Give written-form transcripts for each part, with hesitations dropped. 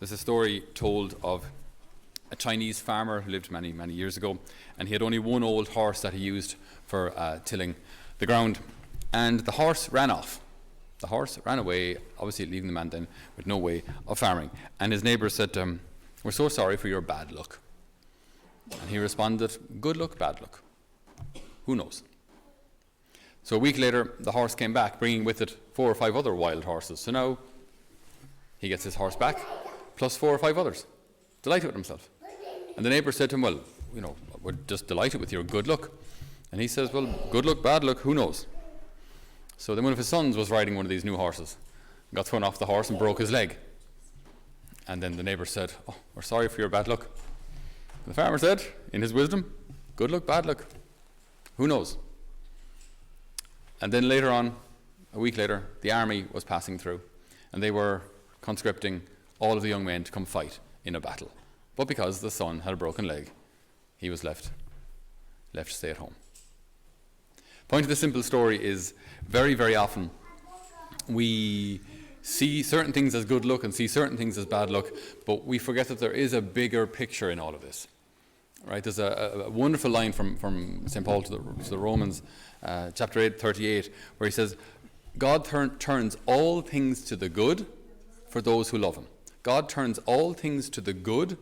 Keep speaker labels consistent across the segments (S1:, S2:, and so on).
S1: There's a story told of a Chinese farmer who lived many, many years ago, and he had only one old horse that he used for tilling the ground, and the horse ran off. The horse ran away, obviously leaving the man then with no way of farming. And his neighbour said to him, "We're so sorry for your bad luck." And he responded, "Good luck, bad luck. Who knows?" So a week later, the horse came back, bringing with it 4 or 5 other wild horses. So now he gets his horse back, plus 4 or 5 others. Delighted with himself. And the neighbour said to him, "Well, we're just delighted with your good luck." And he says, "Well, good luck, bad luck, who knows?" So then one of his sons was riding one of these new horses, got thrown off the horse and broke his leg. And then the neighbour said, "Oh, we're sorry for your bad luck." And the farmer said, in his wisdom, "Good luck, bad luck, who knows?" And then later on, a week later, the army was passing through, and they were conscripting all of the young men to come fight in a battle. But because the son had a broken leg, he was left to stay at home. Point of the simple story is, very, very often we see certain things as good luck and see certain things as bad luck, but we forget that there is a bigger picture in all of this. Right? There's a wonderful line from St. Paul to the Romans, chapter 8:38, where he says, "God turns all things to the good for those who love him." God turns all things to the good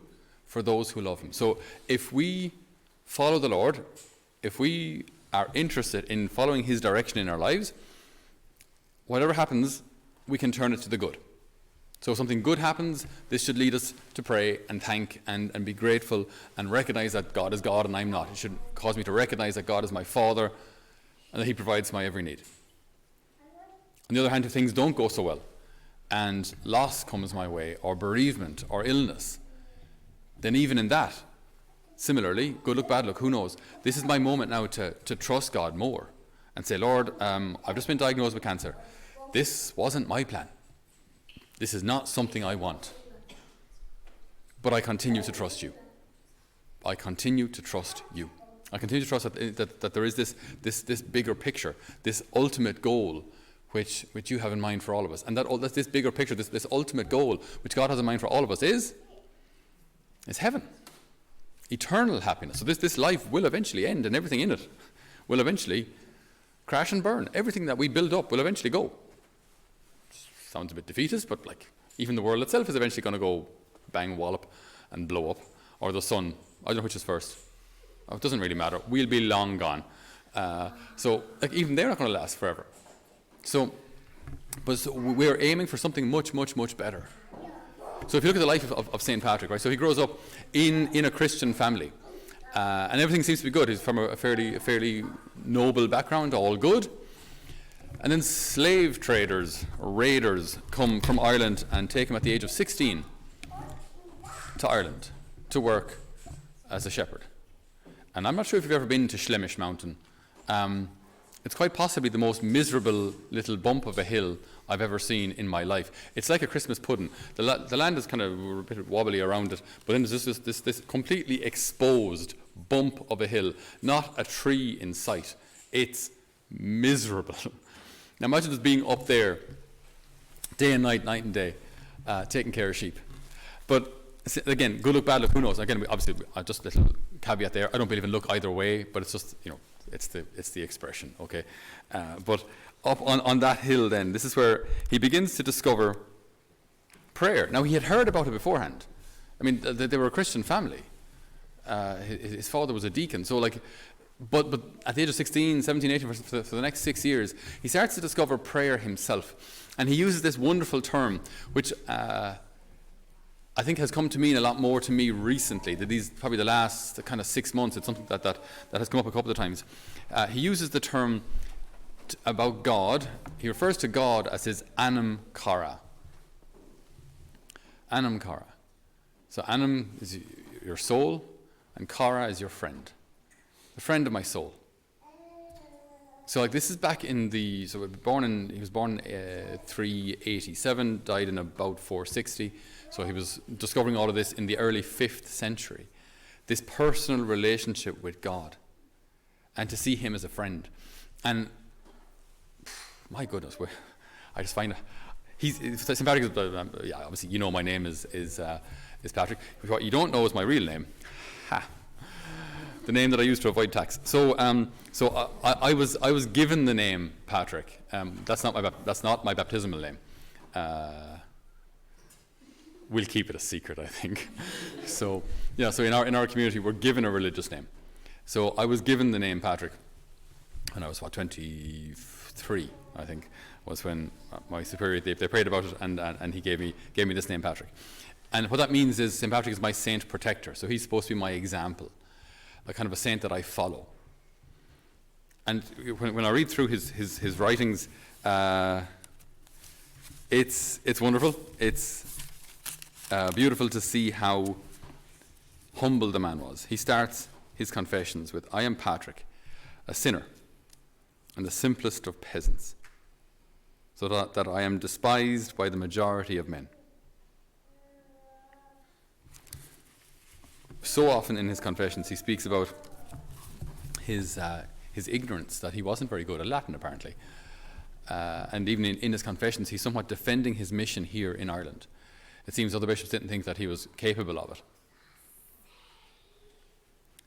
S1: for those who love him. So if we follow the Lord, if we are interested in following his direction in our lives, whatever happens, we can turn it to the good. So if something good happens, this should lead us to pray and thank and be grateful and recognize that God is God and I'm not. It should cause me to recognize that God is my Father and that he provides my every need. On the other hand, if things don't go so well and loss comes my way, or bereavement or illness, then even in that, similarly, good luck, bad luck, who knows? This is my moment now to trust God more and say, "Lord, I've just been diagnosed with cancer. This wasn't my plan. This is not something I want. But I continue to trust you. I continue to trust you. I continue to trust that there is this bigger picture, this ultimate goal which you have in mind for all of us. And that this bigger picture, this ultimate goal which God has in mind for all of us is heaven. Eternal happiness. So this life will eventually end, and everything in it will eventually crash and burn. Everything that we build up will eventually go. Sounds a bit defeatist, but even the world itself is eventually going to go bang, wallop, and blow up. Or the sun. I don't know which is first. It doesn't really matter. We'll be long gone. So even they're not going to last forever. So we're aiming for something much, much, much better. So if you look at the life of St. Patrick, right? So he grows up in a Christian family, and everything seems to be good. He's from a fairly noble background, all good. And then slave traders, or raiders, come from Ireland and take him at the age of 16 to Ireland to work as a shepherd. And I'm not sure if you've ever been to Schlemish Mountain. It's quite possibly the most miserable little bump of a hill I've ever seen in my life. It's like a Christmas pudding. The land is kind of a bit wobbly around it, but then there's this completely exposed bump of a hill, not a tree in sight. It's miserable. Now imagine just being up there day and night, night and day, taking care of sheep. But again, good luck, bad luck, who knows? Again, obviously, just a little caveat there. I don't believe in luck either way, but it's just, it's the expression, okay? But up on that hill then, this is where he begins to discover prayer. Now, he had heard about it beforehand. I mean, they were a Christian family. His father was a deacon, so but at the age of 16, 17, 18, for the next 6 years, he starts to discover prayer himself. And he uses this wonderful term, which I think has come to mean a lot more to me recently. Probably the last kind of 6 months, it's something that has come up a couple of times. He uses the term about God. He refers to God as his anam cara. Anam cara. So anam is your soul, and cara is your friend. The friend of my soul. So this is back in he was born in 387, died in about 460. So he was discovering all of this in the early 5th century. This personal relationship with God. And to see him as a friend. And my goodness, I just find St. Patrick is, yeah, obviously you know my name is Patrick. What you don't know is my real name. Ha. The name that I use to avoid tax. So I was given the name Patrick. That's not my baptismal name. We'll keep it a secret, I think. So in our community we're given a religious name. So I was given the name Patrick, and I was 23, I think, was when my superior they prayed about it, and he gave me this name Patrick. And what that means is St. Patrick is my saint protector. So he's supposed to be my example, a kind of a saint that I follow. And when I read through his writings, it's wonderful. It's beautiful to see how humble the man was. He starts his confessions with, "I am Patrick, a sinner, and the simplest of peasants, so that I am despised by the majority of men." So often in his confessions he speaks about his ignorance, that he wasn't very good at Latin apparently. And even in his confessions he's somewhat defending his mission here in Ireland. It seems other bishops didn't think that he was capable of it.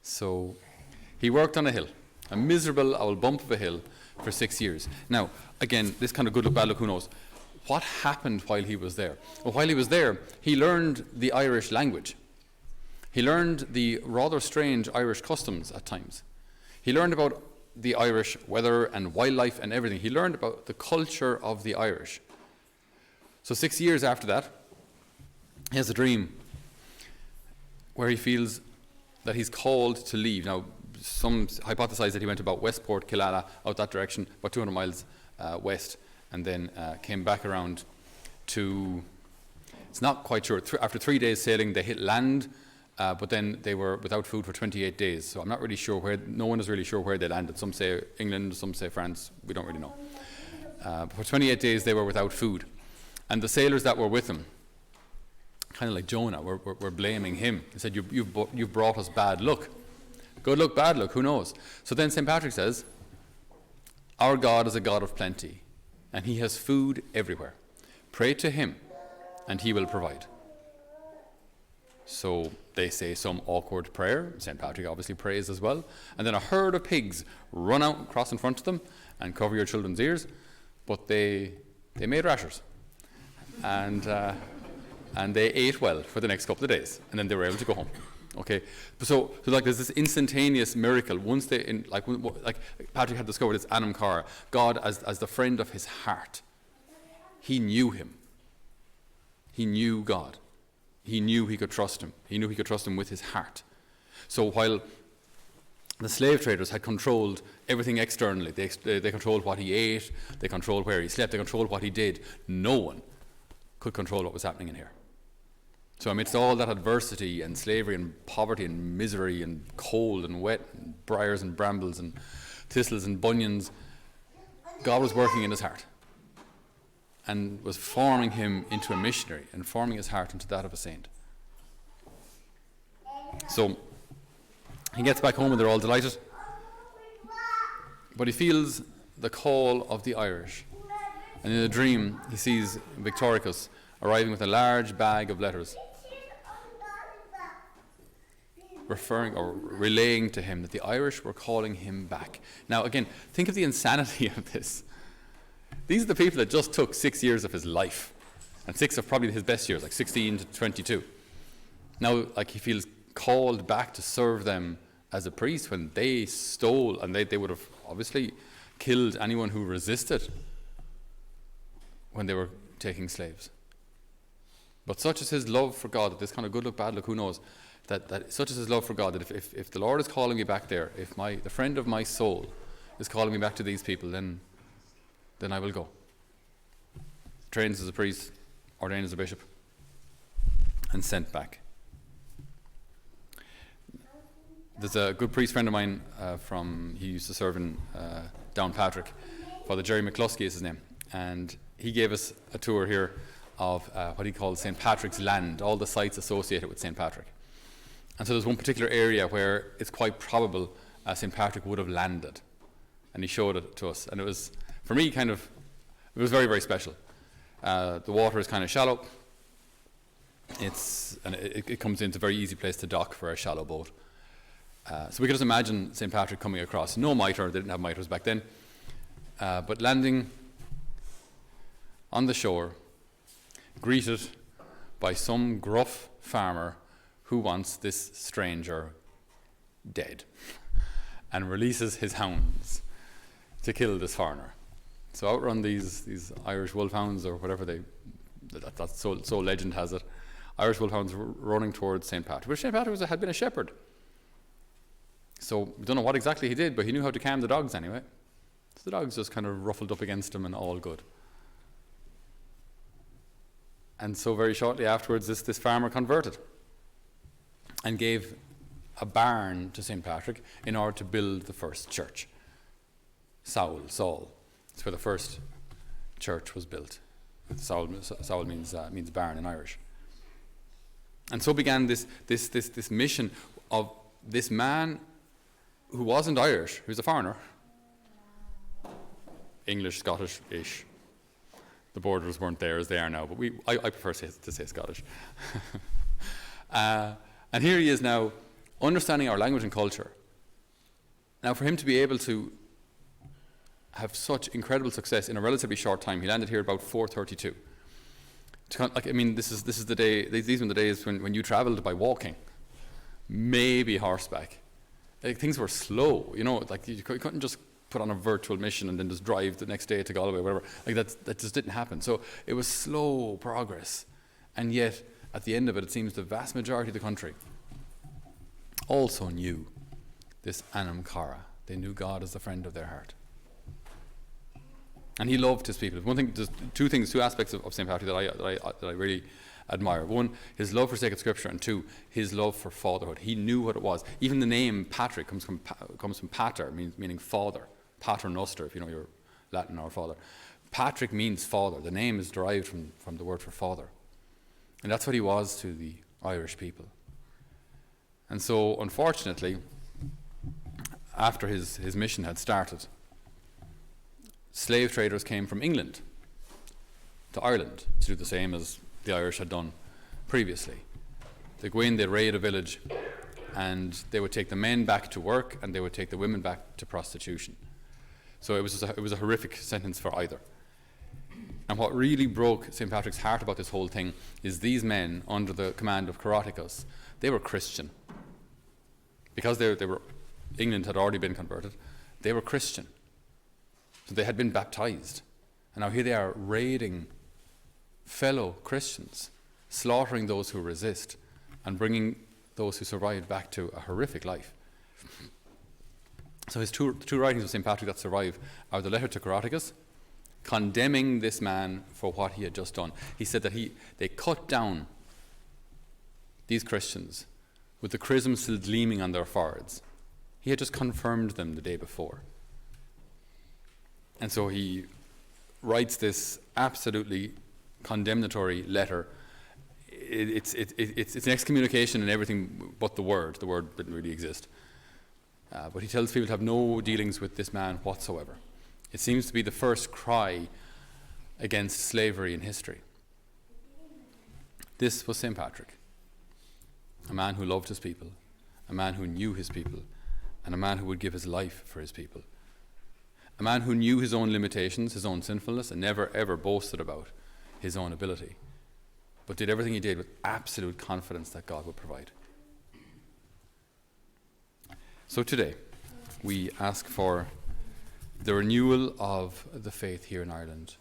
S1: So he worked on a hill, a miserable old bump of a hill, for 6 years. Now, again, this kind of good look, bad look, who knows? What happened while he was there? Well, while he was there, he learned the Irish language. He learned the rather strange Irish customs at times. He learned about the Irish weather and wildlife and everything. He learned about the culture of the Irish. So 6 years after that, he has a dream where he feels that he's called to leave. Now, some hypothesize that he went about Westport, Killala, out that direction, about 200 miles west, and then came back around to, it's not quite sure, after 3 days sailing they hit land, but then they were without food for 28 days. So I'm not really sure where, no one is really sure where they landed. Some say England, some say France, we don't really know. But for 28 days they were without food. And the sailors that were with him, kind of like Jonah, were blaming him. He said, you've brought us bad luck. Good luck, bad luck, who knows? So then St. Patrick says, our God is a God of plenty, and he has food everywhere. Pray to him, and he will provide. So they say some awkward prayer. St. Patrick obviously prays as well. And then a herd of pigs run out, cross in front of them, and cover your children's ears. But they made rashers. And they ate well for the next couple of days. And then they were able to go home. Okay, so like there's this instantaneous miracle. Once like Patrick had discovered this Anam Cara, God as the friend of his heart. He knew him. He knew God. He knew he could trust him. He knew he could trust him with his heart. So while the slave traders had controlled everything externally, they controlled what he ate, they controlled where he slept, they controlled what he did, no one could control what was happening in here. So amidst all that adversity and slavery and poverty and misery and cold and wet and briars and brambles and thistles and bunions, God was working in his heart and was forming him into a missionary and forming his heart into that of a saint. So he gets back home and they're all delighted, but he feels the call of the Irish. And in a dream he sees Victoricus arriving with a large bag of letters, referring or relaying to him that the Irish were calling him back. Now again, think of the insanity of this. These are the people that just took 6 years of his life, and 6 of probably his best years, like 16 to 22. Now, like, he feels called back to serve them as a priest when they stole, and they would have obviously killed anyone who resisted when they were taking slaves. But such is his love for God, that this kind of good luck, bad luck, who knows, that such is his love for God, that if the Lord is calling me back there, if the friend of my soul is calling me back to these people, then I will go. Trained as a priest, ordained as a bishop, and sent back. There's a good priest friend of mine he used to serve in Downpatrick. Father Jerry McCluskey is his name, and he gave us a tour here of what he called St. Patrick's Land, all the sites associated with St. Patrick. And so there's one particular area where it's quite probable St. Patrick would have landed, and he showed it to us, and it was, for me, it was very, very special. The water is kind of shallow. It comes into a very easy place to dock for a shallow boat. So we can just imagine St. Patrick coming across. No mitre, they didn't have mitres back then. But landing on the shore, greeted by some gruff farmer who wants this stranger dead and releases his hounds to kill this foreigner. So outrun these Irish wolfhounds, or whatever that's so legend has it. Irish wolfhounds running towards St. Patrick. But St. Patrick had been a shepherd. So we don't know what exactly he did, but he knew how to calm the dogs anyway. So the dogs just kind of ruffled up against him and all good. And so very shortly afterwards, this farmer converted and gave a barn to St. Patrick in order to build the first church. Saul. That's where the first church was built. Saul means barn in Irish. And so began this mission of this man who wasn't Irish, who's a foreigner, English, Scottish-ish. The borders weren't there as they are now, but I prefer to say Scottish. And here he is now, understanding our language and culture. Now, for him to be able to have such incredible success in a relatively short time, he landed here about 432. This is the day. These were the days when you travelled by walking, maybe horseback. Things were slow, like you couldn't just put on a virtual mission and then just drive the next day to Galway, whatever. That just didn't happen. So it was slow progress, and yet at the end of it, it seems the vast majority of the country also knew this Anam Cara. They knew God as the friend of their heart. And he loved his people. One thing, there's two aspects of St. Patrick that I really admire. One, his love for sacred scripture, and two, his love for fatherhood. He knew what it was. Even the name Patrick comes from pater, meaning father. Pater noster, if you know your Latin, our father. Patrick means father. The name is derived from the word for father. And that's what he was to the Irish people. And so, unfortunately, after his mission had started, slave traders came from England to Ireland to do the same as the Irish had done previously. They'd go in, they'd raid a village, and they would take the men back to work, and they would take the women back to prostitution. So it was a horrific sentence for either. And what really broke St. Patrick's heart about this whole thing is these men, under the command of Coroticus, they were Christian. Because England had already been converted, they were Christian. So they had been baptized. And now here they are raiding fellow Christians, slaughtering those who resist, and bringing those who survived back to a horrific life. So his two writings of St. Patrick that survive are the letter to Coroticus, condemning this man for what he had just done. He said that they cut down these Christians with the chrism still gleaming on their foreheads. He had just confirmed them the day before. And so he writes this absolutely condemnatory letter. It's an excommunication and everything but the word. The word didn't really exist. But he tells people to have no dealings with this man whatsoever. It seems to be the first cry against slavery in history. This was St. Patrick, a man who loved his people, a man who knew his people, and a man who would give his life for his people. A man who knew his own limitations, his own sinfulness, and never ever boasted about his own ability, but did everything he did with absolute confidence that God would provide. So today, we ask for the renewal of the faith here in Ireland.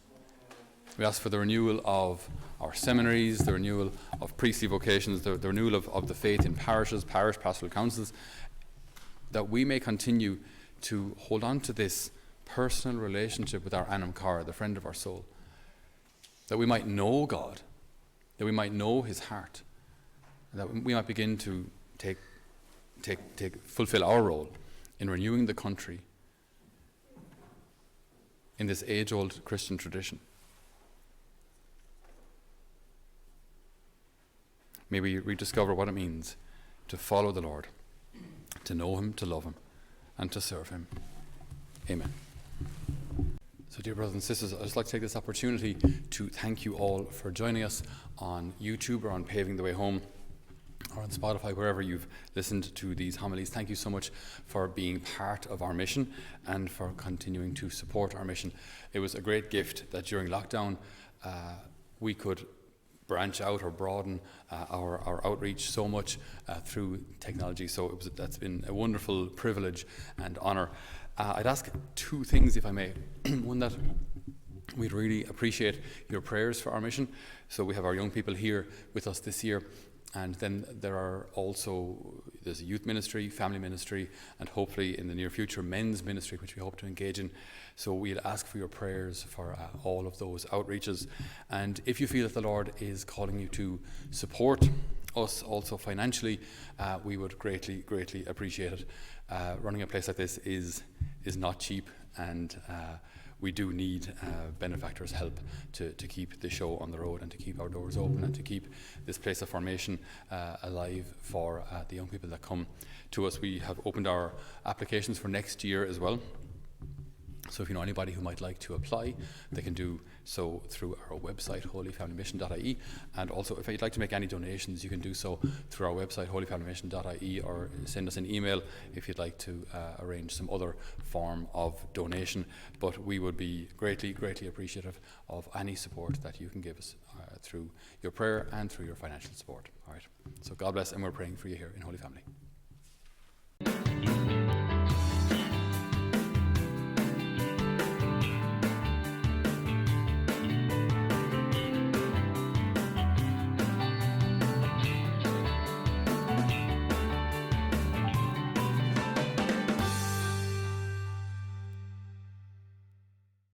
S1: We ask for the renewal of our seminaries, the renewal of priestly vocations, the renewal of the faith in parishes, parish pastoral councils, that we may continue to hold on to this personal relationship with our Anam Cara, the friend of our soul, that we might know God, that we might know his heart, and that we might begin to fulfill our role in renewing the country in this age-old Christian tradition. May we rediscover what it means to follow the Lord, to know him, to love him, and to serve him. Amen. So, dear brothers and sisters, I'd just like to take this opportunity to thank you all for joining us on YouTube or on Paving the Way Home or on Spotify, wherever you've listened to these homilies. Thank you so much for being part of our mission and for continuing to support our mission. It was a great gift that during lockdown we could branch out or broaden our outreach so much through technology. So that's been a wonderful privilege and honour. I'd ask two things, if I may. One, that we'd really appreciate your prayers for our mission. So we have our young people here with us this year, and then there's a youth ministry, family ministry, and hopefully in the near future men's ministry, which we hope to engage in. So we'd ask for your prayers for all of those outreaches. And if you feel that the Lord is calling you to support us also financially, we would greatly appreciate it. Running a place like this is not cheap, and we do need benefactors' help to keep the show on the road and to keep our doors open and to keep this place of formation alive for the young people that come to us. We have opened our applications for next year as well. So if you know anybody who might like to apply, they can do so through our website, holyfamilymission.ie. And also, if you'd like to make any donations, you can do so through our website, holyfamilymission.ie, or send us an email if you'd like to arrange some other form of donation. But we would be greatly appreciative of any support that you can give us through your prayer and through your financial support. All right. So God bless, and we're praying for you here in Holy Family.